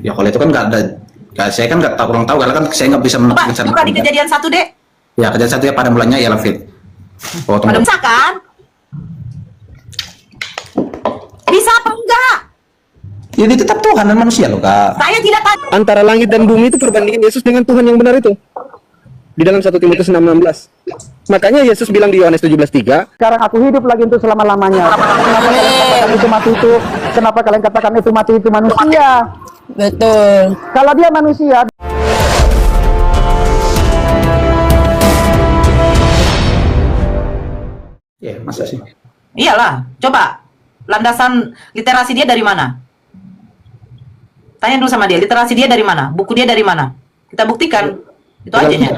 Ya kalau itu kan nggak ada, saya kan nggak tahu, kurang tahu karena kan saya nggak bisa Coba menentukan. buka di Kejadian 1, Dek. Ya kejadian satu ya pada mulanya ialah fit. Oh, Pada tunggu. bisa kan? Bisa apa enggak? Ini tetap Tuhan dan manusia loh kak. Saya tidak tahu. Antara langit dan bumi itu perbandingan Yesus dengan Tuhan yang benar itu. Di dalam 1 Timotius 6:16. Makanya Yesus bilang di Yohanes 17:3, sekarang aku hidup lagi untuk selama-lamanya. Kenapa kalian katakan itu mati itu? Kenapa kalian katakan itu mati itu manusia? Betul. Kalau dia manusia, Ya masa sih? Iyalah, coba. Landasan literasi dia dari mana? Tanya dulu sama dia, literasi dia dari mana? Buku dia dari mana? Kita buktikan. Itu aja nya.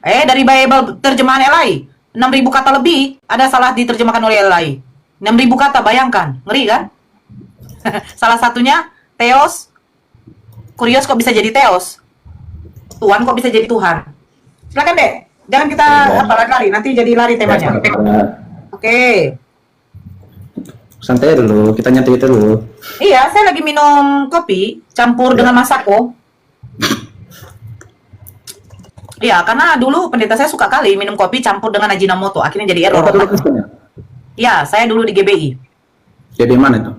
Dari Bible terjemahan LAI. 6.000 kata lebih. Ada salah diterjemahkan oleh LAI. 6.000 kata, bayangkan. Ngeri kan? Salah satunya, Theos. Kurios kok bisa jadi Theos? Tuhan kok bisa jadi Tuhan? Silakan deh. Jangan kita lari-lari. Nanti jadi lari temanya. Oke. Santai dulu, kita nyantai dulu. Iya, saya lagi minum kopi campur dengan Masako. Iya, karena dulu pendeta saya suka kali minum kopi campur dengan Ajinomoto, akhirnya jadi error. Iya, saya dulu di GBI. Jadi mana itu?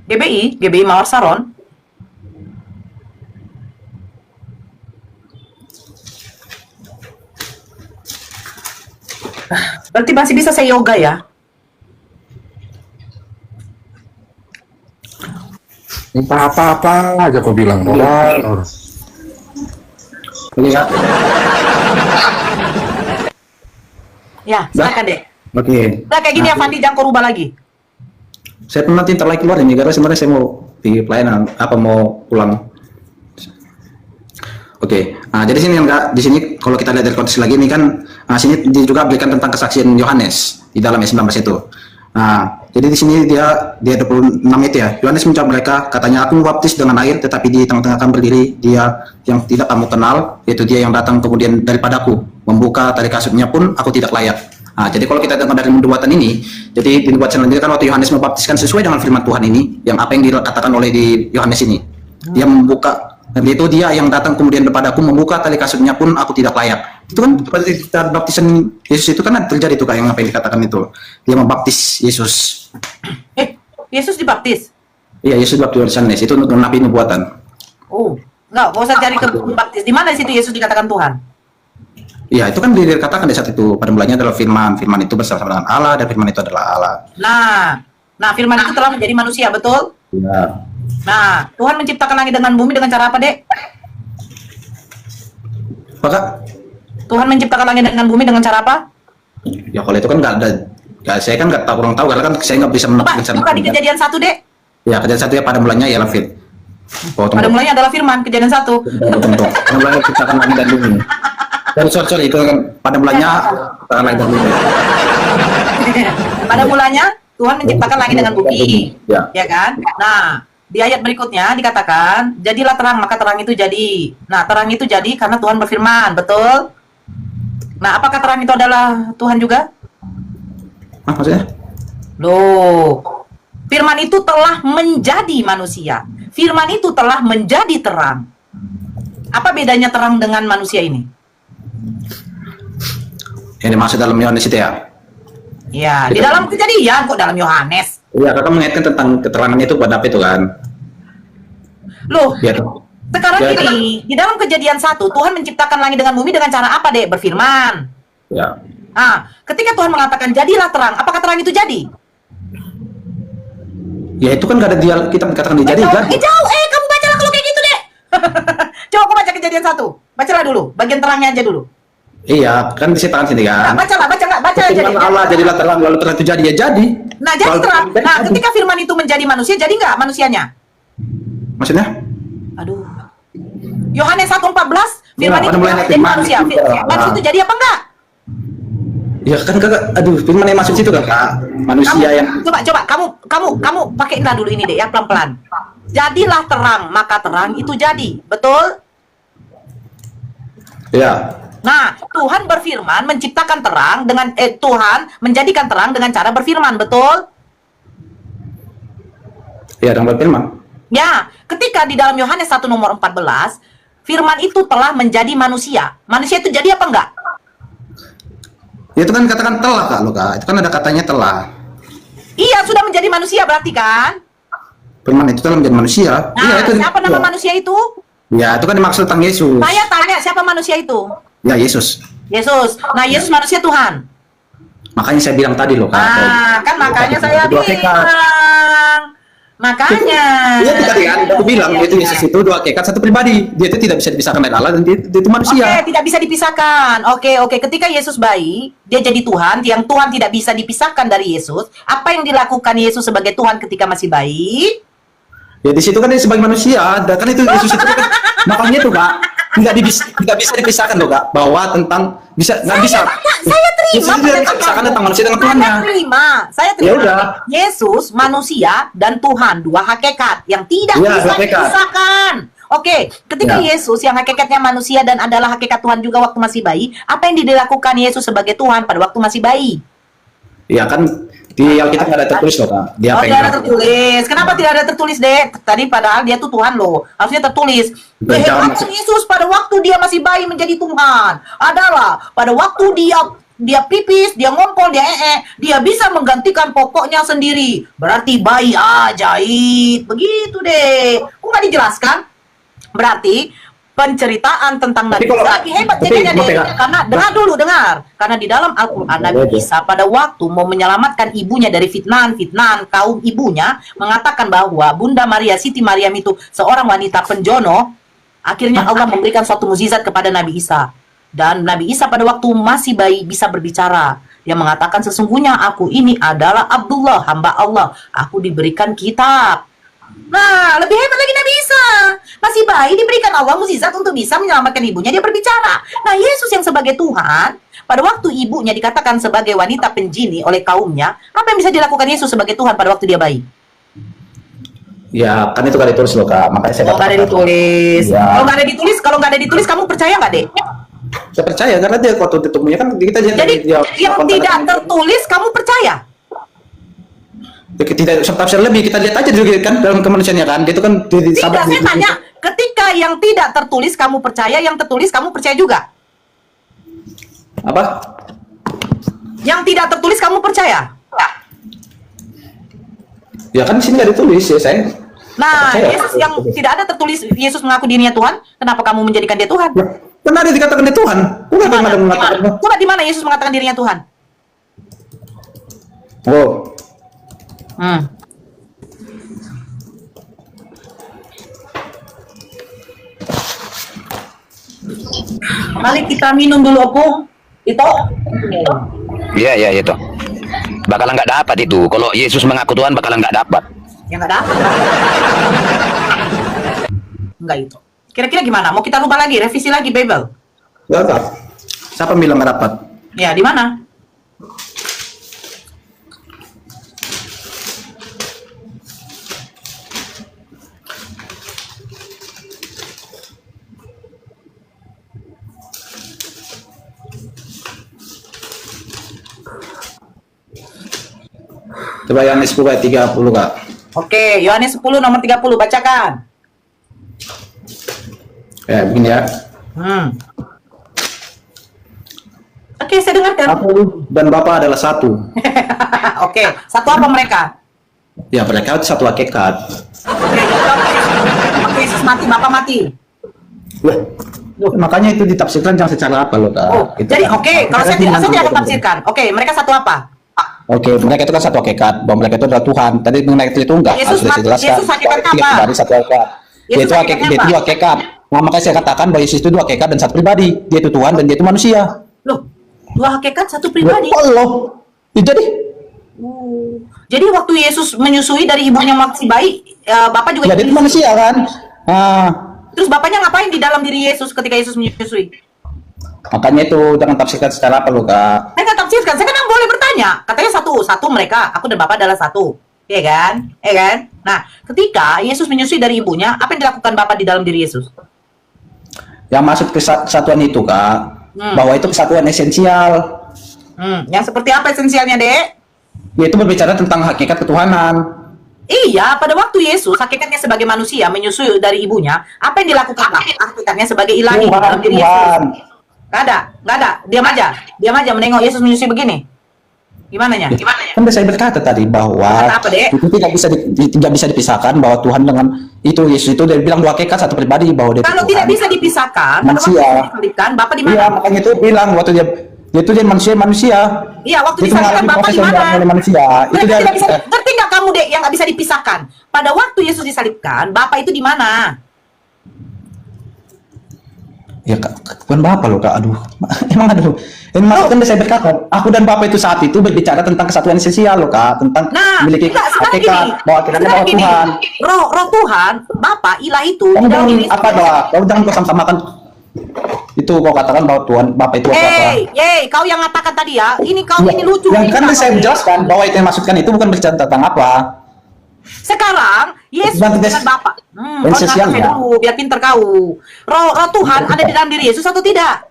GBI Mawar Saron. Berarti masih bisa saya yoga ya? Entah apa-apa aja kau bilang. Lihat. Ya, silakan deh. Oke. Nah, kayak gini ya, Fandi, jangan kau rubah lagi. Saya pun nanti ntar lagi keluar ini karena sebenarnya saya mau di pelayanan, mau pulang. Oke. Nah, jadi sini enggak di sini kalau kita lihat dari konteks lagi ini kan, sini dia juga berikan tentang kesaksian Yohanes di dalam ayat 19 itu. Nah, jadi di sini dia 26 itu ya. Yohanes menjawab mereka, katanya, aku membaptis dengan air, tetapi di tengah-tengah kamu berdiri dia yang tidak kamu kenal, yaitu dia yang datang kemudian daripadaku, membuka tali kasutnya pun aku tidak layak. Nah, jadi kalau kita dengar dari nubuatan ini, jadi di nubuatan selanjutnya kan waktu Yohanes membaptiskan sesuai dengan firman Tuhan ini, yang apa yang dikatakan oleh di Yohanes ini, dia membuka, itu dia yang datang kemudian kepadaku, membuka tali kasutnya pun aku tidak layak. Itu kan pada kita baptisan Yesus itu kan terjadi tuh kayak yang apa yang dikatakan itu, dia membaptis Yesus. Yesus dibaptis? Iya, Yesus dibaptis Yohanes, itu untuk nabi nubuatan. Oh, enggak usah cari ke buku baptis. Di mana di situ Yesus dikatakan Tuhan? Iya, itu kan dikatakan di saat itu, pada mulanya adalah firman, firman itu bersama-sama dengan Allah, dan firman itu adalah Allah. Nah, firman itu telah menjadi manusia, betul? Iya. Nah, Tuhan menciptakan langit dengan bumi dengan cara apa, Dek? Maka, Tuhan menciptakan langit dengan bumi dengan cara apa? ya kalau itu kan nggak ada, saya kan nggak tahu, kurang tahu, karena kan saya nggak bisa menentukan. Buka di Kejadian 1, Dek. Ya, kejadian satu ya pada mulanya ialah fit. Oh, Pada mulanya adalah firman, Kejadian 1. Tunggu. Pada mulanya ciptakan langit dan bumi. Sorry, itu kan pada mulanya ciptakan langit dan bumi. Pada mulanya Tuhan menciptakan langit dengan bumi, Ya. ya kan? Nah, di ayat berikutnya dikatakan, jadilah terang, maka terang itu jadi. Nah, terang itu jadi karena Tuhan berfirman, betul? Nah, apakah terang itu adalah Tuhan juga? Maksudnya? Loh, firman itu telah menjadi manusia. Firman itu telah menjadi terang. Apa bedanya terang dengan manusia ini? Yang dimaksud dalam Yohanes itu ya? Ya, di dalam Kejadian kok dalam Yohanes. Iya, kakak mengaitkan tentang keterangan itu pada apa itu kan? Loh, Ya, sekarang Ya. ini di dalam Kejadian 1 Tuhan menciptakan langit dengan bumi dengan cara apa, Dek? Berfirman. ya. Nah, ketika Tuhan mengatakan jadilah terang, apakah terang itu jadi? Ya itu kan gak ada dia, kita katakan dia jadi kan? Jauh, kamu bacalah kalau kayak gitu, Dek. Coba aku baca Kejadian 1. Bacalah dulu, bagian terangnya aja dulu. Iya, kan di tangan sini Nah, kan? baca aja. Firman Allah jadilah terang, lalu terang itu jadi, ya jadi. Nah, jadi Lalu terang. Nah, jadi. ketika firman itu menjadi manusia, jadi nggak manusianya? Maksudnya? Aduh. Yohanes 1:14, firman Nah, itu mulai jadi firman manusia. itu, Manusia itu jadi apa enggak? Ya kan kakak, aduh, firman yang masuk situ kan kak? Manusia yang Coba kamu pakailah dulu ini deh ya, pelan-pelan. Jadilah terang, maka terang itu jadi. Betul? ya. Nah, Tuhan berfirman menciptakan terang dengan Tuhan menjadikan terang dengan cara berfirman, betul? Ya, dan berfirman. Ya, ketika di dalam Yohanes 1 nomor 14, firman itu telah menjadi manusia. Manusia itu jadi apa enggak? Itu kan katakan telah Kak, lo Kak. Itu kan ada katanya telah. Iya, sudah menjadi manusia berarti kan? Firman itu telah menjadi manusia. Nah, Iya, itu. siapa nama Ya. manusia itu? Ya, itu kan dimaksud tentang Yesus. Saya tanya, siapa manusia itu? Ya, Yesus. Yesus. Nah, Yesus manusia Tuhan. Makanya saya bilang tadi loh Kak. Ah, kan makanya saya Dua hakikat. bilang. Makanya. Iya itu tadi kan, aku bilang itu Yesus itu dua hakikat satu pribadi. Dia itu tidak bisa dipisahkan dari Allah dan dia itu manusia. Oke, tidak bisa dipisahkan. Oke. Ketika Yesus bayi, dia jadi Tuhan. Yang Tuhan tidak bisa dipisahkan dari Yesus. Apa yang dilakukan Yesus sebagai Tuhan ketika masih bayi? Ya di situ kan dia sebagai manusia, dan kan itu Yesus itu kan, makanya itu Kak, tidak bisa dipisahkan loh Kak, bahwa tentang nggak bisa. Saya terima. Yesus itu tidak bisa dipisahkan tentang manusia dengan Tuhannya. Saya terima. Ya udah. Yesus manusia dan Tuhan, dua hakikat yang tidak Ya, bisa hakikat. dipisahkan. Oke, ketika Ya. Yesus yang hakikatnya manusia dan adalah hakikat Tuhan juga waktu masih bayi, apa yang dilakukan Yesus sebagai Tuhan pada waktu masih bayi? Ya kan di Alkitab nggak ada tertulis loh Kak. Dia Oh, apa tidak yang ada tertulis. Kenapa tidak ada tertulis, Dek? Tadi padahal dia tuh Tuhan loh. Harusnya tertulis. Jangan Kehebatan Yesus pada waktu dia masih bayi menjadi Tuhan adalah pada waktu dia pipis, dia ngompol, dia bisa menggantikan popoknya sendiri. Berarti bayi ajaib. Begitu deh. Kok nggak dijelaskan? Berarti penceritaan tentang Nabi Tapi kalau- Isa lebih hebat tapi jadinya deh. Kak. Karena dengar. Karena di dalam Al-Quran Nabi Isa pada waktu mau menyelamatkan ibunya dari fitnahan kaum ibunya, mengatakan bahwa Bunda Maria, Siti Maryam itu seorang wanita penjono. Akhirnya Allah memberikan suatu mukjizat kepada Nabi Isa. Dan Nabi Isa pada waktu masih bayi bisa berbicara. Dia mengatakan sesungguhnya aku ini adalah Abdullah, hamba Allah. Aku diberikan kitab. Nah, lebih hebat lagi Nabi Isa. Masih bayi diberikan Allah mukjizat untuk bisa menyelamatkan ibunya, dia berbicara. Nah, Yesus yang sebagai Tuhan, pada waktu ibunya dikatakan sebagai wanita penjini oleh kaumnya, apa yang bisa dilakukan Yesus sebagai Tuhan pada waktu dia bayi? Ya kan itu kan ditulis loh Kak. Makanya saya Kalau nggak ada katakan. ditulis. Ya. Kalau nggak ada ditulis, kamu percaya nggak, Dek? Saya percaya karena dia waktu ditemunya kan kita Jadi, yang tidak tertulis, kamu percaya? tidak tafsir lebih kita lihat aja juga kan dalam kemanusiaannya kan dia itu kan Tidak, saya tanya, ketika yang tidak tertulis kamu percaya, yang tertulis kamu percaya juga? apa Yang tidak tertulis kamu percaya? ya kan di sini nggak ditulis ya saya Nah, percaya. Yesus yang tidak ada tertulis, Yesus mengaku dirinya Tuhan, kenapa kamu menjadikan dia Tuhan? ya, kan ada dikatakan dia Tuhan bukan Di mana? ada mengatakan Coba di mana Yesus mengatakan dirinya Tuhan? oh Mari kita minum dulu, Opung. Itu. Iya itu. Bakalan nggak dapat itu. Kalau Yesus mengaku Tuhan bakalan nggak dapat. Yang nggak dapat. Enggak itu. Kira-kira gimana? Mau kita rubah lagi, revisi lagi Bible? nggak Kak. Siapa bilang nggak dapat Ya, di mana? coba Yohanes 10 ayat 30 Kak Oke, Yohanes 10 nomor 30 bacakan. ya begini ya Oke, saya dengarkan. aku dan Bapa adalah satu Oke, satu apa mereka? ya mereka itu satu hakikat Oke, waktu Yesus mati, Bapak mati. Wah, makanya itu ditafsirkan jangan secara apa loh Kak Oh, Itu- jadi oke, kalau saya Makanya tidak akan itu- tafsirkan. Oke, mereka satu apa? Oke, mereka itu kan satu hakikat, bahwa mereka itu adalah Tuhan. Tadi mengenai itu enggak, Yesus harus mati- dijelaskan. Yesus hakikatnya Tiga apa? pribadi satu hakikat. Yesus Dia itu hakikatnya dia itu apa? dua hakikat. Nah, makanya saya katakan bahwa Yesus itu dua hakikat dan satu pribadi. Dia itu Tuhan dan dia itu manusia. Loh, dua hakikat satu pribadi. Allah. Ya, Jadi waktu Yesus menyusui dari ibunya masih bayi, Bapak juga dia itu manusia kan. Ah, Terus Bapaknya ngapain di dalam diri Yesus ketika Yesus menyusui? makanya itu jangan tafsirkan secara apa loh Kak. Saya nggak tafsirkan, saya kan boleh bertanya. Katanya satu mereka, aku dan Bapak adalah satu. Iya kan? Iya kan? Nah, ketika Yesus menyusui dari ibunya, apa yang dilakukan Bapak di dalam diri Yesus? Yang masuk kesatuan itu Kak, bahwa itu kesatuan esensial. Yang seperti apa esensialnya, Dek? Yaitu berbicara tentang hakikat ketuhanan. Iya, pada waktu Yesus hakikatnya sebagai manusia menyusui dari ibunya, apa yang dilakukan hakikatnya sebagai ilahi dalam diri Yesus? Nggak ada, diam aja menengok Yesus menyusui begini. Gimana nya? Kan saya berkata tadi bahwa Kata apa, Dek? itu tidak bisa dipisahkan, bahwa Tuhan dengan itu Yesus itu dia bilang dua hakikat satu pribadi, bahwa dia itu Kalau Tuhan. tidak bisa dipisahkan, pada waktu Manusia. disalibkan, Bapak di Iya, mana? makanya itu bilang waktu dia itu dia manusia. Iya, waktu Itu disalibkan mengalami Bapak proses di mana? yang oleh manusia. Itu Mereka dia tidak bisa, ngerti nggak kamu Dek yang nggak bisa dipisahkan? Pada waktu Yesus disalibkan, Bapak itu di mana? ya bukan Bapak loh, Kak. Aduh. Emang aduh. Ini maksudnya saya berkata, aku dan Bapak itu saat itu berbicara tentang kesatuan esensial loh, Kak, tentang Nah, memiliki enggak, sekarang hakikat, gini. bahwa kita Sekarang bahwa gini. Tuhan. Roh Tuhan, Bapak, ilah itu. Kamu di dalam jangan diri apa Yesus. doa, kamu jangan kau sama-samakan itu kau katakan bahwa Tuhan Bapak itu apa? Kau yang ngatakan tadi ya, ini kau Ya, ini lucu. yang ini kan kenapa saya ini? menjelaskan bahwa itu yang maksudkan itu bukan berbicara tentang apa. Sekarang Yesus Bukan dengan tes- Bapak. Kau esensial dengarkan ya. dulu, biar pinter kau. Roh Tuhan ada di dalam diri Yesus atau tidak?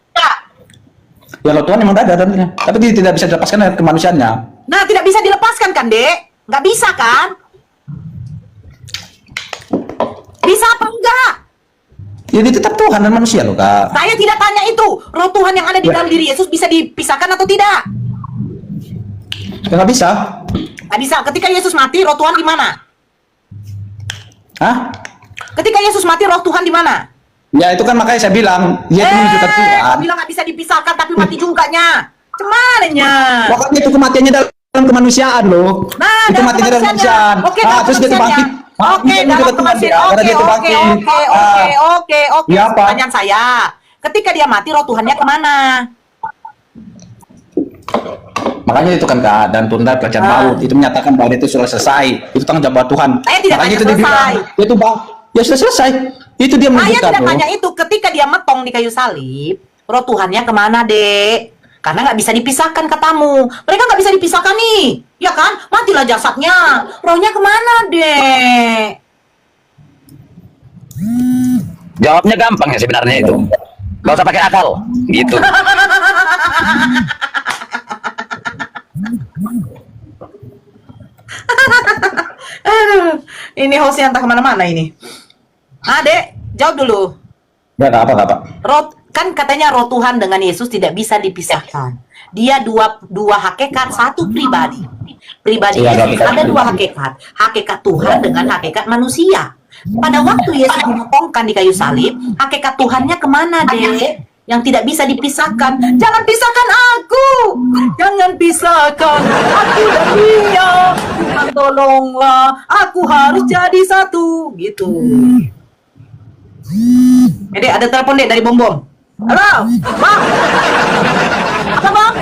Ya lo Tuhan memang ada dalamnya, tapi dia tidak bisa dilepaskan dari kemanusiaannya. Nah, tidak bisa dilepaskan kan, Dek? Nggak bisa kan? Bisa apa enggak? Ya dia tetap Tuhan dan manusia loh, Kak. Saya tidak tanya itu. Roh Tuhan yang ada di dalam diri Yesus bisa dipisahkan atau tidak? Ya nggak bisa. Nggak bisa. Ketika Yesus mati, roh Tuhan di mana? Hah? Ketika Yesus mati, roh Tuhan di mana? Ya itu kan makanya saya bilang, dia itu menunjukkan kau Tuhan. bilang nggak bisa dipisahkan, tapi mati juga nya. Cemananya. Pokoknya itu kematiannya dalam kemanusiaan loh. Nah, itu dalam matinya dalam kemanusiaan. Oke, dalam Terus dia tuh bangkit. kemanusiaannya. Oke, dalam kemanusiaan. Oke. Ya, apa? Pertanyaan saya. Ketika dia mati, roh Tuhannya kemana? Makanya itu kan Kak, dan tunda kerajaan maut itu menyatakan bahwa itu sudah selesai. Itu tanggung jawab Tuhan. Saya tidak Makanya tanya itu dia bilang, selesai. itu bang, ya sudah selesai. Itu dia Saya menunjukkan tidak loh. tanya itu. Ketika dia metong di kayu salib, roh Tuhannya kemana, Dek? Karena nggak bisa dipisahkan katamu. Mereka nggak bisa dipisahkan nih. Ya kan? Matilah jasadnya. Rohnya kemana, Dek? Jawabnya gampang ya sebenarnya itu. Gak usah pakai akal, gitu. Aduh, ini hostnya entah kemana-mana ini. Dek, jawab dulu. Ya nggak apa. Roh, kan katanya roh Tuhan dengan Yesus tidak bisa dipisahkan. Dia dua hakikat, satu pribadi. Pribadi Iya, Yesus hakikat. ada dua hakikat. Hakikat Tuhan dengan hakikat manusia. Pada waktu Yesus dimotongkan di kayu salib, hakikat Tuhannya kemana, Dek? Yang tidak bisa dipisahkan. Jangan pisahkan aku. Jangan pisahkan aku dan dia. Tuhan tolonglah. Aku harus jadi satu. Gitu. Dek, ada telepon Dek dari Bom Bom. Halo, Bang. Apa Bang?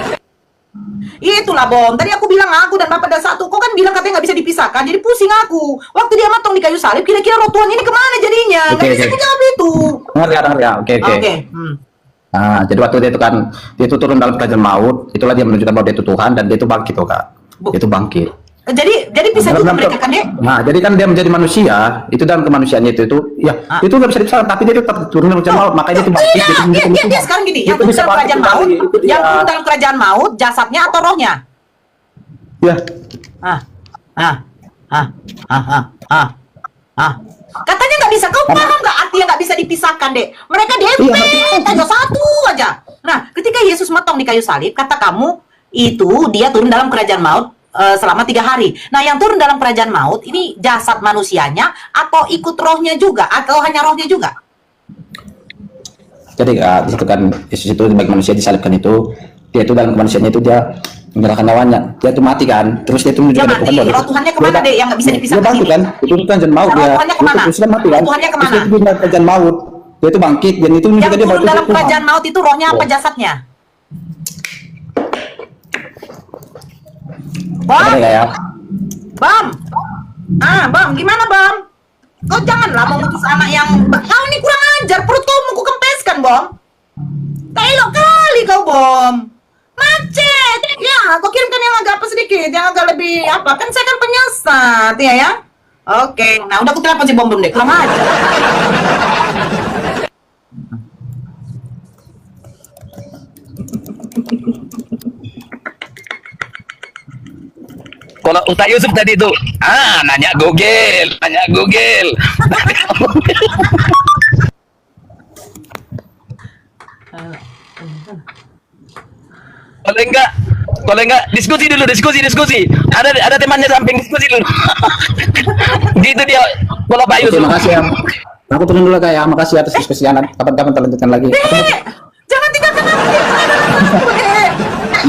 Itulah Bom. Tadi aku bilang aku dan Bapak ada satu. Kok kan bilang katanya nggak bisa dipisahkan. Jadi pusing aku. Waktu dia matang di kayu salib, kira-kira roh Tuhan ini kemana jadinya? Nggak bisa dijawab itu. Ngerti ya. Oke. Oke. Nah, jadi waktu dia itu turun dalam kerajaan maut, itulah dia menunjukkan bahwa dia itu Tuhan dan dia itu bangkit tuh Kak. Dia itu bangkit. Jadi bisa juga mereka kan Dek? Nah, jadi kan dia menjadi manusia, itu dalam kemanusiaannya itu ya, itu nggak bisa dipisahkan, tapi dia tetap turun dalam kerajaan maut, makanya dia itu bangkit. Iya, dia menunjukkan dia Tuhan. sekarang gini, Itu yang turun bisa dalam bangkit kerajaan maut, kembali, itu dia. yang turun dalam kerajaan maut, jasadnya atau rohnya? Ya, Katanya nggak bisa, kau paham nggak artinya nggak bisa dipisahkan, Dek? Mereka dempet aja satu aja. Nah, ketika Yesus motong di kayu salib, kata kamu itu dia turun dalam kerajaan maut selama 3 hari. Nah, yang turun dalam kerajaan maut ini jasad manusianya atau ikut rohnya juga atau hanya rohnya juga? jadi Kak, itu kan Yesus itu sebagai manusia disalibkan itu, dia itu dalam kemanusiaannya itu dia menyerahkan nyawanya, dia itu mati kan, terus dia itu Dia menunjukkan mati, roh Tuhannya kemana, Dek, yang nggak bisa dipisahkan Dia bangkit ini? kan, itu kerajaan maut Roh dia. Tuhannya kemana? Itu sudah mati kan. Roh Tuhannya kemana? Terus dia itu dalam kerajaan maut, dia itu bangkit dan itu Yang menunjukkan dia bahwa turun dia dalam itu Tuhan. kerajaan maut itu rohnya apa jasadnya? Bam, Ada nggak ya? Bam, Bam, gimana Bam? Kau janganlah memutus anak yang kau ini kurang ajar, perut kau mau ku kempeskan, Bom. Tak elok kali kau, Bom. Macet. Ya, kau kirimkan yang agak apa sedikit, yang agak lebih apa? Kan saya kan penyesat, ya. Oke, nah udah aku telepon si Bom deh, kurang ajar. Kok Kalau Ustaz Yusuf tadi itu, nanya Google, nanya Google. Kalau enggak diskusi dulu, diskusi. Ada temannya samping, diskusi dulu. Gitu dia. Kalau Pak Oke, Yusuf. makasih ya. Aku turun dulu Kak ya. Makasih atas diskusinya. Kapan-kapan kita lanjutkan lagi. Jangan tinggalkan aku.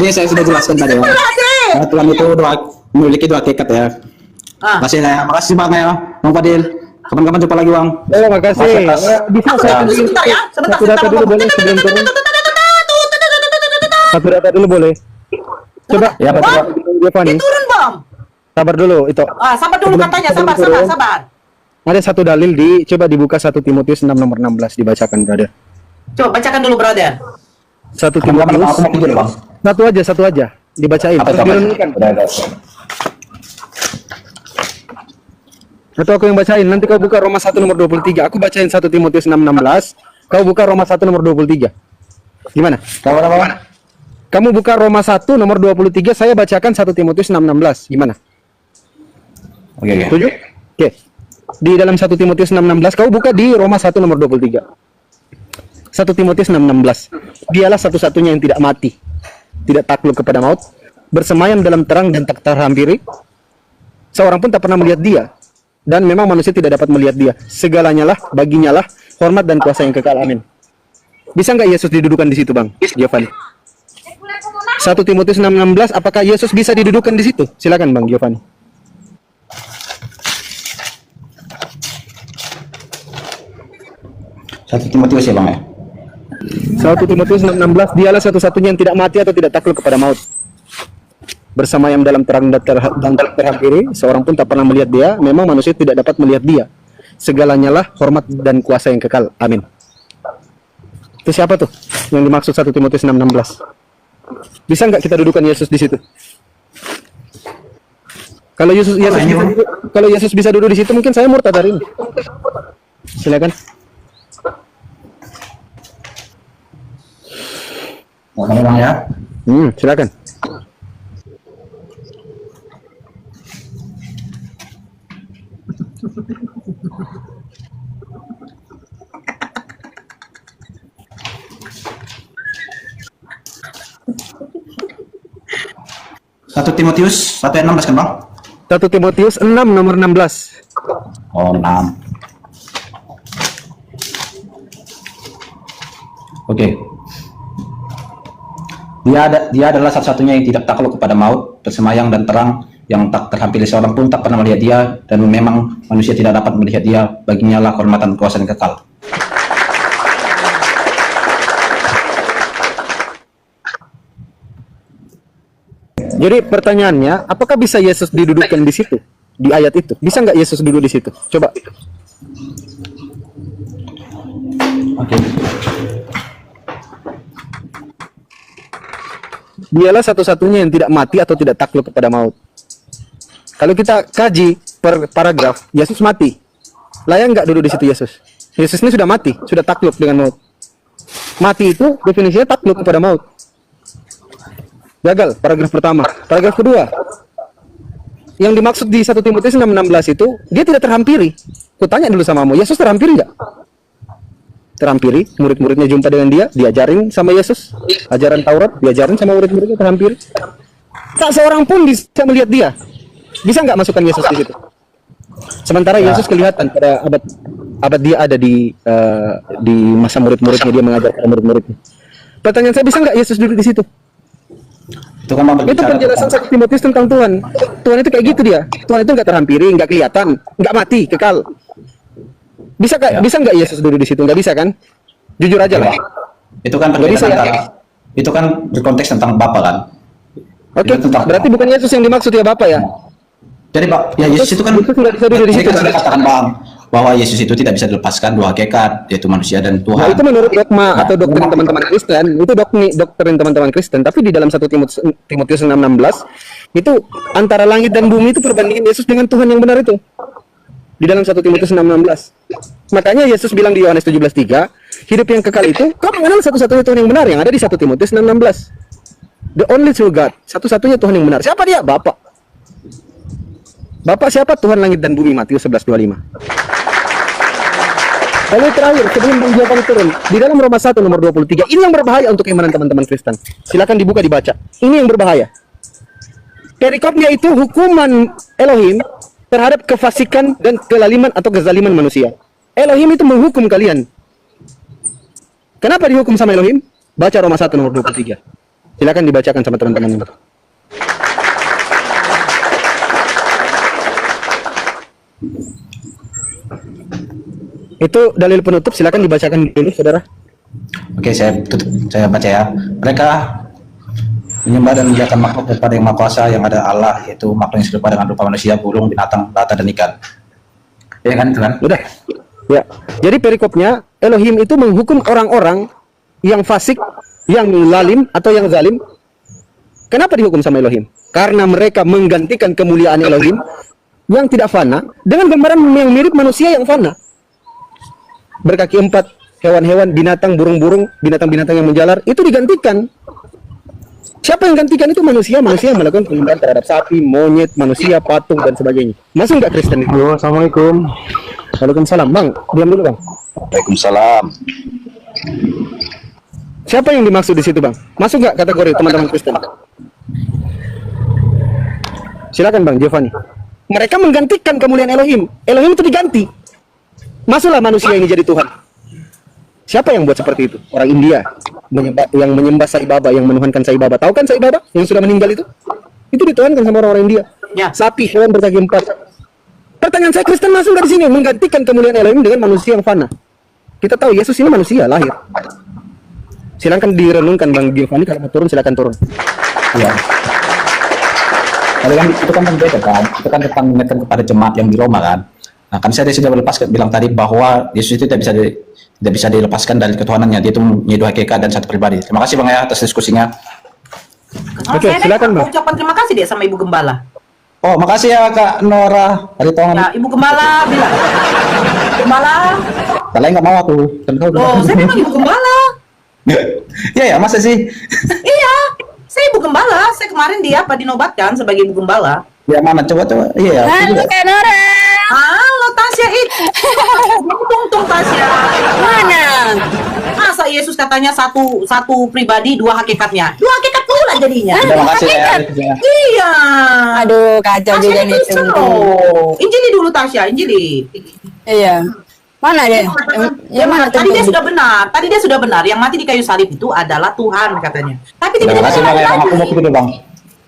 Ini saya sudah jelaskan tadi ya. Tuhan itu memiliki dua hakikat ya. Makasih ya. Makasih banget ya, Bang Fadil. Kapan-kapan jumpa lagi, Bang. Makasih. Bisa saya Sebentar ya. Sebentar. satu data dulu boleh sebelum turun? Satu data dulu boleh. Coba Ya, betul. Giovanni, Turun, Bang. sabar dulu itu. Sabar dulu Sebelum- katanya. sebelum Sabar. turun. Ada satu dalil coba dibuka 1 Timotius 6 nomor 16 dibacakan, brother. Coba bacakan dulu, brother. 1 Kapan-kapan Timotius aku mau tidur, Bang. satu aja dibacain. Apa Terus itu? direnungkan. Atau aku yang bacain, nanti kau buka Roma 1 nomor 23. Aku bacain 1 Timotius 6:16, kau buka Roma 1 nomor 23. Gimana? Kapan-kapan? Kamu buka Roma 1 nomor 23, saya bacakan 1 Timotius 6:16. Gimana? Oke. Setuju? Oke. Di dalam 1 Timotius 6:16, kau buka di Roma 1 nomor 23. 1 Timotius 6:16. Dialah satu-satunya yang tidak mati, tidak takluk kepada maut, bersemayam dalam terang dan tak terhampiri. Seorang pun tak pernah melihat dia, dan memang manusia tidak dapat melihat dia. Segalanya lah, baginya lah hormat dan kuasa yang kekal. Amin. Bisa nggak Yesus didudukan di situ, Bang Giovanni? 1 Timotius 6:16, apakah Yesus bisa didudukan di situ? Silakan, Bang Giovanni. Satu Timotius ya, Bang ya. 1 Timotius 6:16, dialah satu-satunya yang tidak mati atau tidak takluk kepada maut, bersemayam dalam terang dan tak terhampiri. Seorang pun tak pernah melihat dia, memang manusia tidak dapat melihat dia. Segalanya lah hormat dan kuasa yang kekal. Amin. Itu siapa tuh yang dimaksud 1 Timotius 6:16? Bisa nggak kita dudukan Yesus di situ? Kalau Yesus bisa duduk di situ, mungkin saya murtad hari ini. Silakan. Makasih, Bang ya. Silakan. Satu Timotius 1 ayat 16 kan, Bang? 1 Timotius 6 nomor 16. Oh, 6. Oke. Dia adalah satu-satunya yang tidak takluk kepada maut, bersemayam dan terang, yang tak terhampiri. Seorang pun tak pernah melihat dia, dan memang manusia tidak dapat melihat dia. Baginya lah kehormatan, kuasa yang kekal. Jadi pertanyaannya, apakah bisa Yesus didudukkan di situ? Di ayat itu. Bisa nggak Yesus duduk di situ? Coba. Oke. Dialah satu-satunya yang tidak mati atau tidak takluk kepada maut. Kalau kita kaji per paragraf, Yesus mati. Layak nggak duduk di situ Yesus? Yesus ini sudah mati, sudah takluk dengan maut. Mati itu definisinya takluk kepada maut. Gagal, paragraf pertama. Paragraf kedua, yang dimaksud di 1 Timotius 6:16 itu, dia tidak terhampiri. Kutanya dulu samamu, Yesus terhampiri nggak? Terhampiri, murid-muridnya jumpa dengan dia, diajarin sama Yesus, ajaran Taurat, diajarin sama murid-muridnya, terhampiri. Tak seorang pun bisa melihat dia. Bisa nggak masukkan Yesus di situ? Sementara Yesus kelihatan pada abad dia ada di masa murid-muridnya, dia mengajarkan murid-muridnya. Pertanyaan saya, bisa nggak Yesus duduk di situ? Itu kan Bang Itu berbicara penjelasan 1 Timotius tentang Tuhan. Tuhan itu kayak gitu dia. Tuhan itu nggak terhampiri, nggak kelihatan, nggak mati, kekal. Bisa nggak Yesus duduk di situ? Nggak bisa kan? Jujur aja lah. Itu kan Nggak bisa, perbedaan ya? antara itu kan berkonteks tentang Bapa kan. Oke, Itu tentang- berarti bukan Yesus yang dimaksud ya Bapak ya? Jadi Pak, ya Yesus itu kan Yesus nggak bisa duduk di ini situ, kan kan? sudah katakan Bang bahwa Yesus itu tidak bisa dilepaskan dua hakikat, yaitu manusia dan Nah, Tuhan. itu menurut dogma atau doktrin teman-teman Kristen. Itu doktrin teman-teman Kristen. Tapi di dalam 1 Timotius 6:16 itu antara langit dan bumi itu perbandingan Yesus dengan Tuhan yang benar itu. Di dalam 1 Timotius 6:16. Makanya Yesus bilang di Yohanes 17:3, hidup yang kekal itu kau mengenal satu-satunya Tuhan yang benar yang ada di 1 Timotius 6:16. The only true God, satu-satunya Tuhan yang benar. Siapa dia? Bapa. Bapak siapa? Tuhan langit dan bumi, Matius 11:25. Lalu terakhir, sebelum Bang Giovanni turun, di dalam Roma 1 nomor 23, ini yang berbahaya untuk keimanan teman-teman Kristen. Silakan dibuka, dibaca. Ini yang berbahaya. Perikopnya itu hukuman Elohim terhadap kefasikan dan kelaliman atau kezaliman manusia. Elohim itu menghukum kalian. Kenapa dihukum sama Elohim? Baca Roma 1 nomor 23. Silakan dibacakan sama teman-teman. Itu dalil penutup, silakan dibacakan dulu, saudara. Oke, saya baca ya. Mereka menyembah dan memuliakan makhluk daripada yang Maha Kuasa, yang ada Allah, yaitu makhluk yang serupa dengan rupa manusia, burung, binatang, bata, dan ikan. Ya kan, itu kan? Udah. Ya. Jadi perikopnya, Elohim itu menghukum orang-orang yang fasik, yang lalim atau yang zalim. Kenapa dihukum sama Elohim? Karena mereka menggantikan kemuliaan Elohim yang tidak fana dengan gambaran yang mirip manusia yang fana. Berkaki 4, hewan-hewan, binatang, burung-burung, binatang-binatang yang menjalar, itu digantikan. Siapa yang gantikan? Itu manusia yang melakukan penyembahan terhadap sapi, monyet, manusia, patung, dan sebagainya. Masuk nggak Kristen itu? Halo, assalamualaikum. Waalaikumsalam. Bang, diam dulu Bang. Waalaikumsalam. Siapa yang dimaksud di situ Bang? Masuk nggak kategori teman-teman Kristen? Silakan Bang Giovanni. Mereka menggantikan kemuliaan Elohim. Elohim itu diganti. Masuklah manusia ini jadi Tuhan. Siapa yang buat seperti itu? Orang India yang menyembah Sai Baba, yang menuhankan Sai Baba. Tahu kan Sai Baba yang sudah meninggal itu? Itu dituhankan sama orang-orang India. Ya. Sapi, hewan berkaki 4. Pertanyaan saya, Kristen masuk dari sini menggantikan kemuliaan Elohim dengan manusia yang fana. Kita tahu Yesus ini manusia lahir. Silakan direnungkan Bang Giovanni, kalau mau turun silakan turun. Iya. Kalau kan itu kan beda kan, itu kan tentang mengingatkan kepada jemaat yang di Roma kan. Nah, kan saya sudah bilang tadi bahwa Yesus itu tidak bisa dilepaskan dari ketuhanannya. Dia itu menjadi hakikat dan satu pribadi. Terima kasih Bang ya atas diskusinya. Oke, silakan, Bang. Ucapan terima kasih dia sama Ibu Gembala. Oh, makasih ya Kak Nora Aritongan. Ya, Ibu Gembala bilang. Gembala. Kalau nggak mau aku. Oh, saya memang Ibu Gembala. Iya ya, masa sih? Iya, saya Ibu Gembala. Saya kemarin dia dinobatkan sebagai Ibu Gembala. Ya mana coba. Iya. Halo Kak Nora. Halo Tasya itu. Tung Tasya. Mana? Masa Yesus katanya satu pribadi dua hakikatnya. Dua hakikat pula jadinya. Terima kasih ya. Iya. Aduh, kacau Tasya juga ini nih. Kristen loh. Injili dulu Tasya, Injili. Iya. Mana dia? Yang mana tuh? Tadi dia sudah benar. Tadi dia sudah benar. Yang mati di kayu salib itu adalah Tuhan katanya. Tapi Terima tiba-tiba kasih Bang ya. Aku mau lagi. gitu Bang.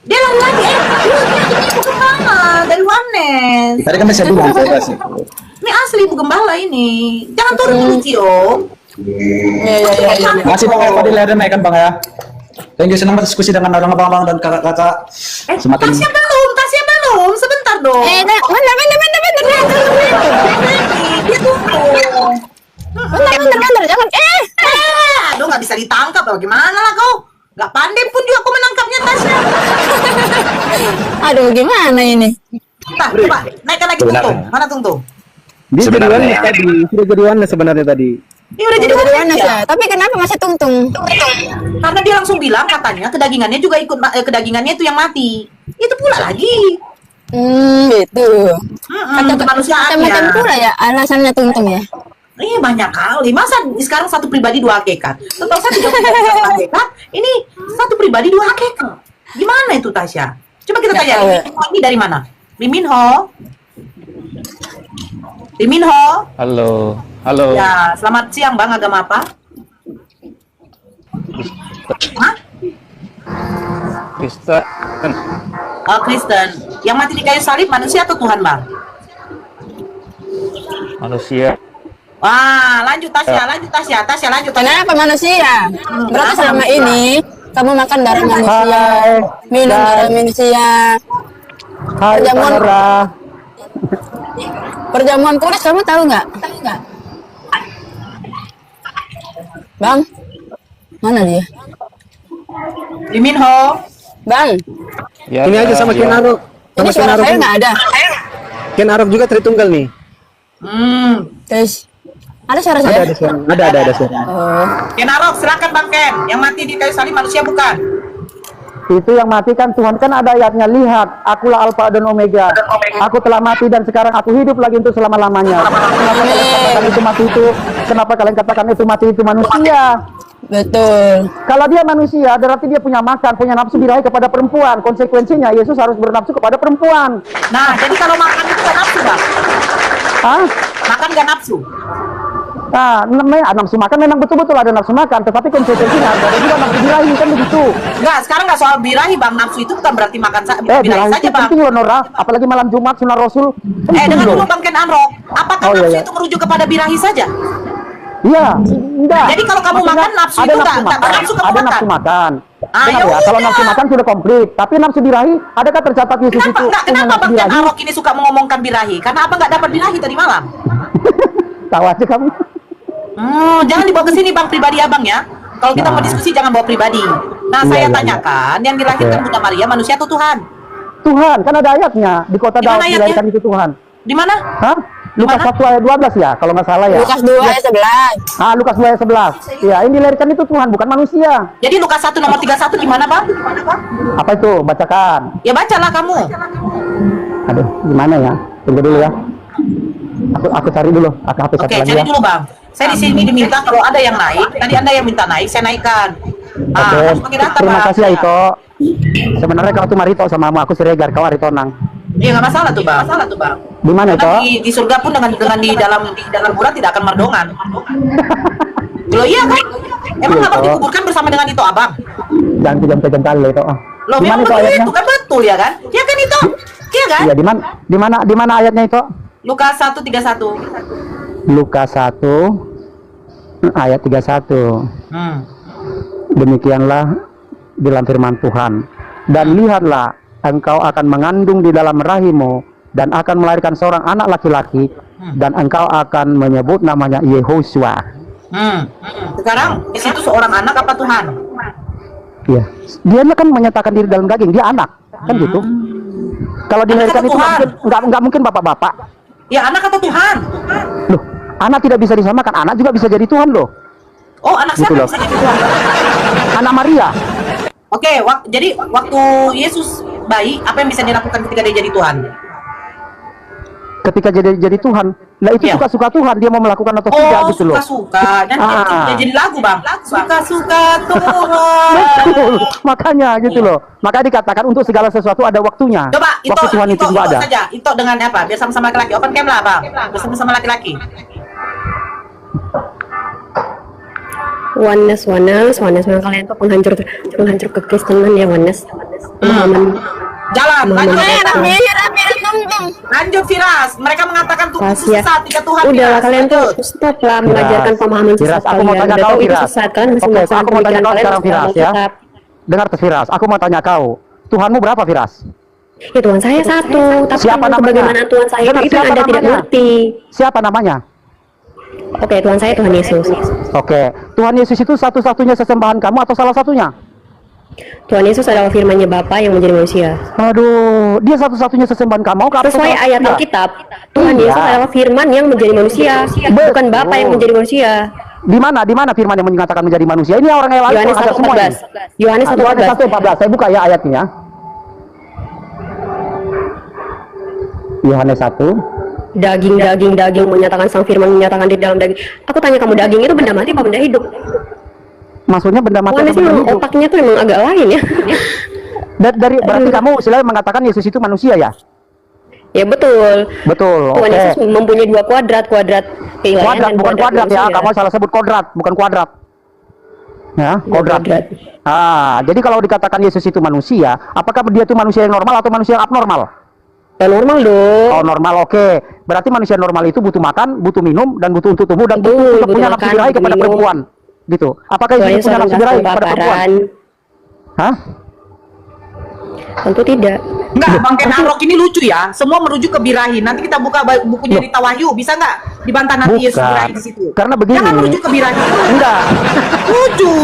Dia lagi. Bukan mama dari Yohanes. Tadi kan saya bilang saya kasih. Ini asli Ibu Gembala ini. Jangan turun dulu Cio. Iya. Makasih Bang ya, Fadil ya, dan naikkan Bang ya. Thank you, senang berdiskusi dengan abang-abang dan kakak-kakak. Semakin Tasya belum. Sebentar dong. Bentar. Dia tunggu. Bentar, jangan. Aduh, nggak bisa ditangkap. Bagaimana lah kau? Nggak pandai pun juga aku menangkapnya Tasya. Aduh, gimana ini? Nah, coba naikkan lagi Tungtung. Mana Tungtung? Dia jadi Sebenarnya Yohanes ya. tadi, sudah jadi Yohanes sebenarnya tadi. Ini udah jadi Jadi Yohanes Yohanes ya? ya. Tapi kenapa masih tungtung? Karena dia langsung bilang katanya kedagingannya juga ikut kedagingannya itu yang mati. Itu pula lagi. Gitu. Kata Kemanusiaannya. macam pula ya alasannya tungtung ya. Iya banyak kali. Masa sekarang satu pribadi dua hakikat? Setahu saya tidak punya satu hakikat. Ini satu pribadi dua hakikat. Gimana itu Tasya? Coba kita Nggak tanya. tahu. Ini dari mana? Liminho. Halo. Ya, selamat siang Bang. Agama apa? Hah? Kristen. Oh, Kristen. Yang mati di kayu salib manusia atau Tuhan Bang? Manusia. Wah, lanjut Tasya. Lanjut. Kenapa manusia? Berarti selama ini kamu makan darah manusia, minum darah manusia. Hai Kak Perjamuan- Nora. Perjamuan kudus kamu tahu nggak? Bang, mana dia? Liminho. Bang, Ya, Ini aja sama Ken Arok. ini Sama Ken suara Arok. saya nggak ada. Ken Arok juga Tritunggal nih. Terus ada suara Ada saya? suara. Ada suara. Oh, Ken Arok, silakan Bang Ken. Yang mati di kayu salib manusia bukan? Itu yang mati kan Tuhan. Kan ada ayatnya, lihat, akulah Alfa dan Omega. Aku telah mati dan sekarang aku hidup lagi untuk selama-lamanya. Kenapa kalian katakan itu mati itu? Kenapa kalian katakan itu mati itu manusia? Betul. Kalau dia manusia, berarti dia punya makan, punya nafsu birahi kepada perempuan. Konsekuensinya Yesus harus bernafsu kepada perempuan. Nah, jadi kalau makan itu gak nafsu, Bang? Hah? Makan gak nafsu? Nah, nafsu makan memang betul-betul ada nafsu makan, tetapi konsekuensinya ada juga nafsu birahi, kan begitu. Enggak, sekarang nggak soal birahi, Bang. Nafsu itu bukan berarti makan birahi Birahi saja, itu Bang. penting loh, Nora. Apalagi malam Jumat, sunnah Rasul. Dengar dulu, Bang Ken Anrok. Apakah Oh, iya, nafsu iya. itu merujuk kepada birahi saja? Iya, enggak. Jadi kalau kamu Maksudnya, makan, nafsu ada itu nafsu nggak makan, nafsu kamu ada makan. nafsu makan. Ah, Dengar ya ya, kalau udah. nafsu makan sudah komplit. Tapi nafsu birahi, adakah tercatat Yesus itu? punya Kenapa nafsu Bang Ken birahi? Anrok ini suka mengomongkan birahi? Karena apa nggak dapat birahi tadi malam? Tahu aja kamu. Jangan dibawa ke sini, Bang, pribadi Abang ya. Kalau kita mau diskusi jangan bawa pribadi. Nah, saya Iya, iya, tanyakan, yang dilahirkan Bunda Maria manusia atau Tuhan? Tuhan, kan ada ayatnya. Di kota Di mana Daud ayatnya? dilahirkan itu Tuhan. Di mana? Hah? Lukas Di mana? 1 ayat 12 ya, kalau nggak salah ya. Lukas 2 ayat 11. Lukas 2 ayat 11. Ya, ini dilahirkan itu Tuhan, bukan manusia. Jadi Lukas 1 nomor 31 gimana, Bang? Apa itu? Bacakan. Ya bacalah kamu. Aduh, gimana ya? Tunggu dulu ya. Aku cari dulu. Aku HP satu Oke, lagi cari ya. dulu, Bang. Saya di sini diminta kalau ada yang naik, tadi Anda yang minta naik, saya naikkan. Oke. Harus pakai data, Terima Bang. kasih ya, Ito. Sebenarnya kau tuh Marito sama aku Siregar, kau Aritonang. Iya, nggak masalah tuh, Bang. Di mana, Ito? Karena di surga pun dengan di dalam kuburan tidak akan merdongan. Loh iya kan? Emang Iya, Abang Ito. dikuburkan bersama dengan itu, Abang? Jangan kejam-kejam kali Ito. Loh, Di mana memang itu betul ayatnya? itu kan betul ya kan? Iya kan itu? Iya kan? Iya, di mana ayatnya Ito? Lukas 1:31. Lukas 1 ayat 31. Demikianlah dalam firman Tuhan. Dan lihatlah, engkau akan mengandung di dalam rahimmu dan akan melahirkan seorang anak laki-laki dan engkau akan menyebut namanya Yehosua. Sekarang di situ seorang anak apa Tuhan? Iya. Dia kan menyatakan diri dalam daging, dia anak. Kan gitu. Kalau dilahirkan atau itu Tuhan? nggak mungkin bapak-bapak. Ya anak atau Tuhan? Loh, anak tidak bisa disamakan, anak juga bisa jadi Tuhan loh. Oh, anak Gitu siapa loh. bisa jadi Tuhan? Anak Maria. Oke, jadi waktu Yesus bayi, apa yang bisa dilakukan ketika dia jadi Tuhan? Ketika jadi Tuhan, nah itu Iya. suka-suka Tuhan, dia mau melakukan atau tidak Oh, gitu loh. suka-suka. Dan Ah. jadi lagu, Bang. Suka-suka Tuhan. Betul, makanya gitu loh. Maka dikatakan untuk segala sesuatu ada waktunya. Coba Waktu Tuhan itu juga ada. saja. Itu dengan apa? Biar sama-sama laki-laki. Open cam lah, Bang. Bersama-sama laki-laki. Oneness kalian tuh penghancur kekristenan ya oneness. Jalan, lanjut. Rapi. Lanjut, Firas. Mereka mengatakan Tuhan itu Rahasia. sesat, tiga Tuhan. Udahlah Firas. kalian tuh Lanjut. stop lah mengajarkan pemahaman Firas, sesat aku mau kalian. tanya Udah kau, tahu itu Firas. sesat kalian masih Oke, melakukan aku mau tanya pemikiran kau kalian sekarang, masih Firas, mau ya. tetap. Dengar tes Firas, aku mau tanya kau. Tuhanmu berapa, Firas? Ya Tuhan saya satu, tapi Siapa namanya? bagaimana Tuhan saya Benar, itu yang siapa Anda tidak namanya? ngerti. Siapa namanya? Oke, Tuhan saya Tuhan Yesus. Oke, Tuhan Yesus itu satu-satunya sesembahan kamu atau salah satunya? Tuhan Yesus adalah firman-Nya Bapa yang menjadi manusia. Aduh, dia satu-satunya sesembahan kamu atau Sesuai salah ayat satunya? Alkitab, Tuhan Iya. Yesus adalah firman yang menjadi manusia, bukan Bapa yang menjadi manusia. Di mana firman yang mengatakan menjadi manusia? Ini orang yang lain Yohanes ada semua ini. 1:14. Yohanes 1:14. 1:14. Saya buka ya ayatnya. Yohanes 1. Daging menyatakan sang firman menyatakan di dalam daging. Aku tanya kamu, daging itu benda mati apa benda hidup? Maksudnya benda mati Yohanes atau benda memang hidup? otaknya tuh memang agak lain ya. Berarti kamu istilahnya mengatakan Yesus itu manusia ya? Ya betul. Betul. Tuhan Oke. Yesus mempunyai dua kuadrat keilahian Kuadrat dan bukan kuadrat ya. manusia. Kamu salah sebut kuadrat, bukan kuadrat. Ya, kuadrat. kuadrat. Jadi kalau dikatakan Yesus itu manusia, apakah dia itu manusia yang normal atau manusia yang abnormal? Ya normal dong. Oh, normal, oke. Berarti manusia normal itu butuh makan, butuh minum, dan butuh untuk tumbuh, dan Betul, butuh butuh punya nafsu makan, birahi butuh kepada minum. perempuan. Gitu. Apakah Tuhan Yesus Yesus punya adalah nafsu birahi kepada perempuan? kelaparan. Hah? Tentu tidak. Enggak, Bang Ken Arok ini lucu ya. Semua merujuk ke birahi. Nanti kita buka bukunya Rita Wahyu. Bisa nggak dibantah nanti Yesus Bukan. birahi di situ? Karena begini. Jangan merujuk ke birahi. Enggak. Lucu.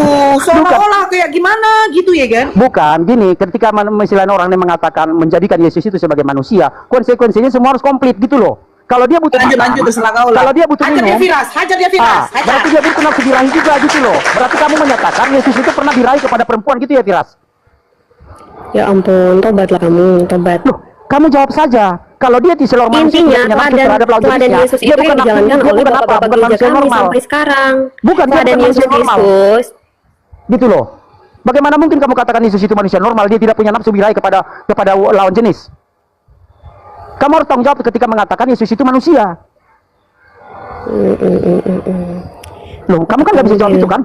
Seolah-olah kayak gimana gitu ya kan? Bukan, gini, ketika misalnya orang yang mengatakan menjadikan Yesus itu sebagai manusia, konsekuensinya semua harus komplit gitu loh. Kalau dia butuh Lanjut, terserah kau lah. kalau dia butuh Hajar minum, dia Firas, hajar dia Firas. Hajar. berarti dia butuh nafsu birahi juga gitu loh. Berarti kamu menyatakan Yesus itu pernah birahi kepada perempuan gitu ya, Firas? Ya ampun, tobatlah kamu, tobat. Loh, kamu jawab saja. Kalau dia di seluruh manusia Intinya tidak punya nafsu terhadap lawan teladan jenisnya, Yesus dia itu bukan yang nafsu, dijalankan dia oleh bukan apa, bapak-bapak bukan gereja manusia kami normal. sampai sekarang. Bukan, dia Teladan bukan Yesus manusia normal. Kristus. Gitu loh. Bagaimana mungkin kamu katakan Yesus itu manusia normal? Dia tidak punya nafsu birahi kepada lawan jenis. Kamu harus tanggung jawab ketika mengatakan Yesus itu manusia. Loh, kamu kan nggak bisa jawab itu kan?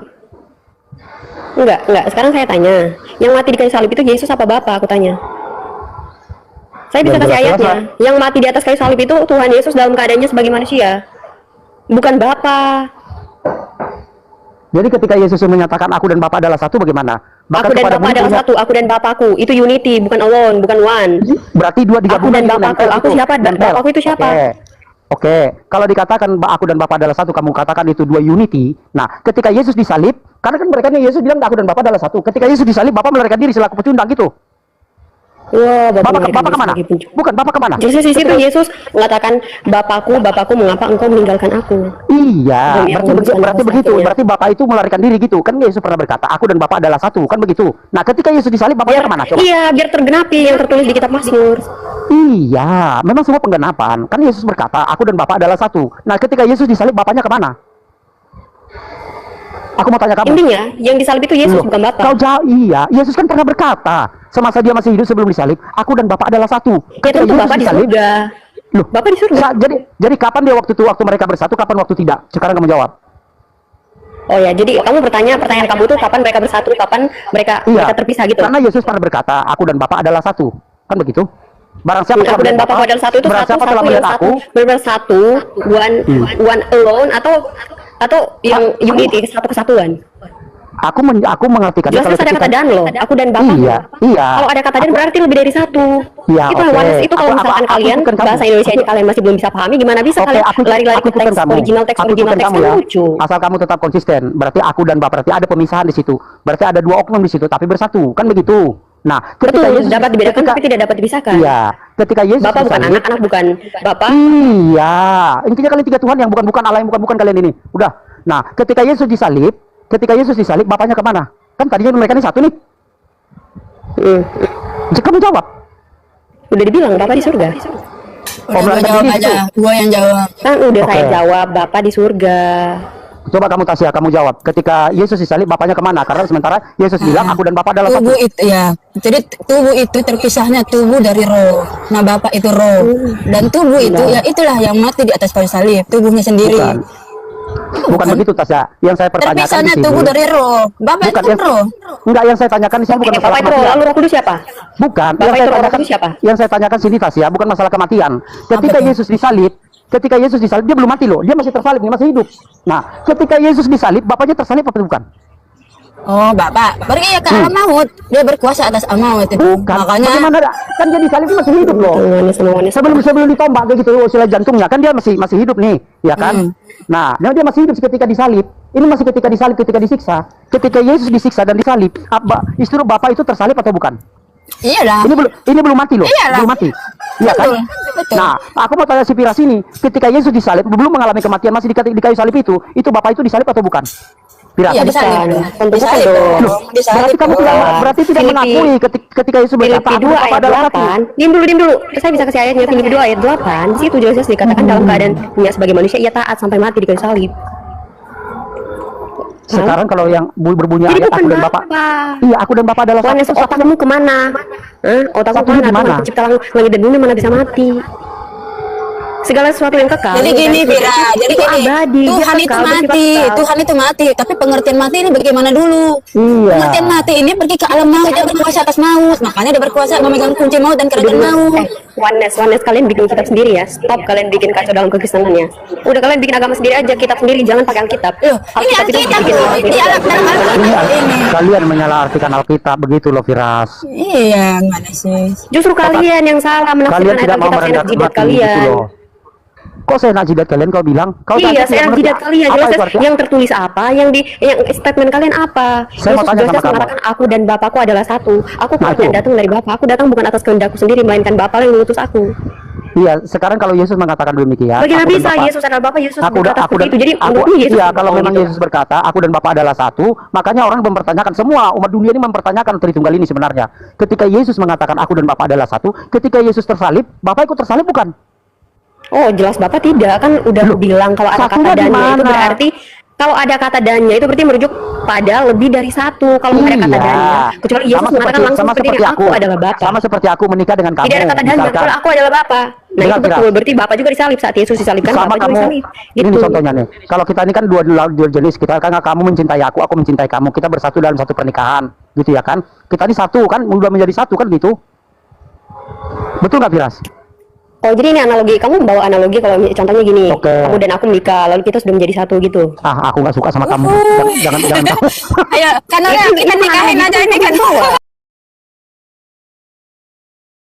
Enggak. Sekarang saya tanya. Yang mati di kayu salib itu Yesus apa Bapa? Aku tanya. Saya bisa kasih ayatnya. Yang mati di atas kayu salib itu Tuhan Yesus dalam keadaannya sebagai manusia. Bukan Bapa. Jadi ketika Yesus menyatakan aku dan Bapa adalah satu, bagaimana? Aku dan Bapa adalah satu. Aku dan Bapakku. Itu unity, bukan alone, bukan one. Berarti dua digabungkan. Aku dan Bapakku. Aku siapa dan Bapakku itu siapa? Oke. Kalau dikatakan aku dan Bapa adalah satu, kamu katakan itu dua unity. Nah, ketika Yesus disalib, karena kan mereka Yesus bilang aku dan Bapa adalah satu. Ketika Yesus disalib, Bapa melarikan diri selaku pecundang gitu. Wah, Bapak kemana? Bukan, Bapak kemana? Yesus di situ Yesus mengatakan Bapakku, mengapa engkau meninggalkan aku? Iya, berarti begitu. Satunya. Berarti Bapak itu melarikan diri gitu. Kan Yesus pernah berkata, aku dan Bapak adalah satu. Kan begitu. Nah, ketika Yesus disalib, Bapaknya kemana? Coba. Iya, biar tergenapi yang tertulis di kitab Mazmur. Iya, memang semua penggenapan. Kan Yesus berkata, aku dan Bapak adalah satu. Nah, ketika Yesus disalib, Bapaknya kemana? Aku mau tanya kamu. Intinya, yang disalib itu Yesus, bukan Bapak. Kau jauh, iya. Yesus kan pernah berkata, semasa dia masih hidup sebelum disalib, aku dan Bapak adalah satu. Ya tentu Bapak di surga. Loh, Bapak di surga. Jadi kapan dia waktu mereka bersatu, kapan waktu tidak? Sekarang kamu jawab. Oh ya, jadi kamu pertanyaan kamu tuh kapan mereka bersatu, kapan mereka terpisah gitu. Karena Yesus pernah berkata, aku dan Bapak adalah satu. Kan begitu? Barang siapa Aku dan Bapak adalah satu itu benar-benar satu, one alone atau yang unity, satu kesatuan. Aku mengartikan jelas ada kata dan loh. Aku dan Bapak. Iya. Kalau ada kata dan berarti lebih dari satu. Iya, itu oneness itu kalau misalkan kalian bahasa Indonesia ini kalian masih belum bisa pahami, gimana bisa kalian lari-lari ke teks original teks ya. lucu. Asal kamu tetap konsisten. Berarti aku dan Bapak, berarti ada pemisahan di situ. Berarti ada dua oknum di situ tapi bersatu. Kan begitu. Nah, ketika Yesus dapat dibedakan tapi tidak dapat dipisahkan. Iya. Ketika Yesus Bapak bukan anak bukan Bapak. Iya. Intinya kalian tiga Tuhan yang bukan Allah yang bukan kalian ini. Udah. Nah, ketika Yesus disalib, Bapaknya kemana? Kan tadinya mereka ini satu nih. Kamu jawab. Udah dibilang Bapak di surga. Udah jawab aja. Gua yang jawab. Kan udah saya jawab Bapak di surga. Coba kamu Tasya, kamu jawab. Ketika Yesus disalib, Bapaknya kemana? Karena sementara Yesus bilang, aku dan Bapak adalah satu. Tubuh itu ya. Jadi tubuh itu terpisahnya tubuh dari roh. Nah, Bapak itu roh. Dan tubuh itu ya itulah yang mati di atas kayu salib. Tubuhnya sendiri. Bukan begitu Tasya. Yang saya pertanyakan terpisahnya di sini. tubuh dari roh. Bapak Bukan, itu roh. Enggak, yang saya tanyakan di sini bukan masalah Bapak itu roh, kematian. lalu Roh Kudus siapa? Bukan. Bapak itu Roh Kudus siapa? Yang saya tanyakan sini Tasya, bukan masalah kematian. Ketika Yesus disalib, dia belum mati loh. Dia masih tersalib, dia masih hidup. Nah, ketika Yesus disalib, Bapaknya tersalib apa bukan? Oh, Bapak pergi ya ke alam maut. Dia berkuasa atas alam maut itu. Bukan. Makanya Bagaimana kan dia disalib dia masih hidup loh. Sebelum ditombak kayak gitu sila jantungnya kan dia masih hidup nih, ya kan? Nah, dia masih hidup ketika disalib. Ini masih ketika disalib, ketika disiksa. Ketika Yesus disiksa dan disalib, istri Bapak itu tersalib atau bukan? iyalah. Ini belum mati loh. Iyalah. Belum mati. Iya kan? Betul. Nah, aku mau tanya si Piras ini, ketika Yesus disalib, belum mengalami kematian, masih di kayu salib itu Bapak itu disalib atau bukan? Piras. Iya, disalib. Tentu saja Disalib dong. dong. Disalib. Berarti tidak mengakui ketika Yesus berkata, Filipi 2 ayat 8. Diam dulu. Saya bisa kasih ayatnya. Filipi 2 ayat 8. Di situ jelas dikatakan dalam keadaannya sebagai manusia ia taat sampai mati di kayu salib. Sekarang kalau yang berbunyi Jadi ayat bukan aku dan Bapak. Iya, aku dan Bapak adalah Oneness, satu. otakmu kemana? Otakmu Satunya kemana? di mana? Tuhan pencipta langit dan bumi mana bisa mati? Segala sesuatu yang kekal. Jadi gini, Vira. Jadi itu gini. abadi, dia Tuhan itu kekal, bersifat mati. kekal. Tuhan itu mati. Tapi pengertian mati ini bagaimana dulu? Iya. Pengertian mati ini pergi ke alam maut. Dia berkuasa atas maut. Makanya dia berkuasa memegang kunci maut dan kerajaan maut. Oneness kalian bikin kitab sendiri ya. Stop kalian bikin kacau dalam kekristenannya. Udah kalian bikin agama sendiri aja, kitab sendiri, jangan pakai Alkitab. Loh, ini Alkitab itu Alkitab bikin loh. orang Ini dalam Alkitab ini. Kalian menyalahartikan Alkitab begitu loh, Firas. Iya, mana sih? Justru kalian yang salah Kalian menafsirkan tidak ayat mau Alkitab merendah seenak jidat hati gitu kalian. loh. Kok saya nak jidat kalian kau bilang? Kau Iya, tidak saya mengerti jidat kalian. apa Jelas itu artinya? yang tertulis apa, yang statement kalian apa? Saya mau tanya sama kamu. mengatakan aku dan Bapakku adalah satu. Aku Nah, bukan itu. datang dari Bapak. Aku datang bukan atas kehendakku sendiri, melainkan Bapa yang mengutus aku. Iya, sekarang kalau Yesus mengatakan demikian, Bagaimana aku dan bisa Bapak- Yesus adalah Bapa, Yesus aku berkata aku seperti itu. Jadi menurutmu Yesus iya, kalau berbohong memang gitu. Yesus berkata aku dan Bapa adalah satu, makanya orang mempertanyakan, semua umat dunia ini mempertanyakan Tritunggal ini sebenarnya. Ketika Yesus mengatakan aku dan Bapa adalah satu, ketika Yesus tersalib, Bapa ikut tersalib bukan? Oh, jelas Bapak tidak. Kan udah Loh, bilang kalau ada satunya kata di dan-nya itu mana? berarti kalau ada kata dan-nya itu berarti merujuk pada lebih dari satu. Kalau nggak ada kata dan-nya, kecuali Yesus mengatakan langsung seperti ini, aku adalah Bapa. Sama seperti aku menikah dengan kamu. Tidak ada kata dan-nya, misalkan. kalau aku adalah Bapa. Nah, Dengar, itu betul. Firas. Berarti Bapak juga disalib saat Yesus disalibkan, Sama Bapak juga kamu, disalib. ini Gitu. contohnya nih. Kalau kita ini kan dua jenis, kita kan kamu mencintai aku mencintai kamu. Kita bersatu dalam satu pernikahan, gitu ya kan? Kita ini satu kan, udah menjadi satu kan gitu. Betul nggak, Firas? Oh, jadi ini analogi. Kamu membawa analogi kalau contohnya gini. Oke. Aku dan aku menikah, lalu kita sudah menjadi satu gitu. Ah, aku nggak suka sama kamu. Jangan kamu. Ayo, karena kita nikahin aja ini kan.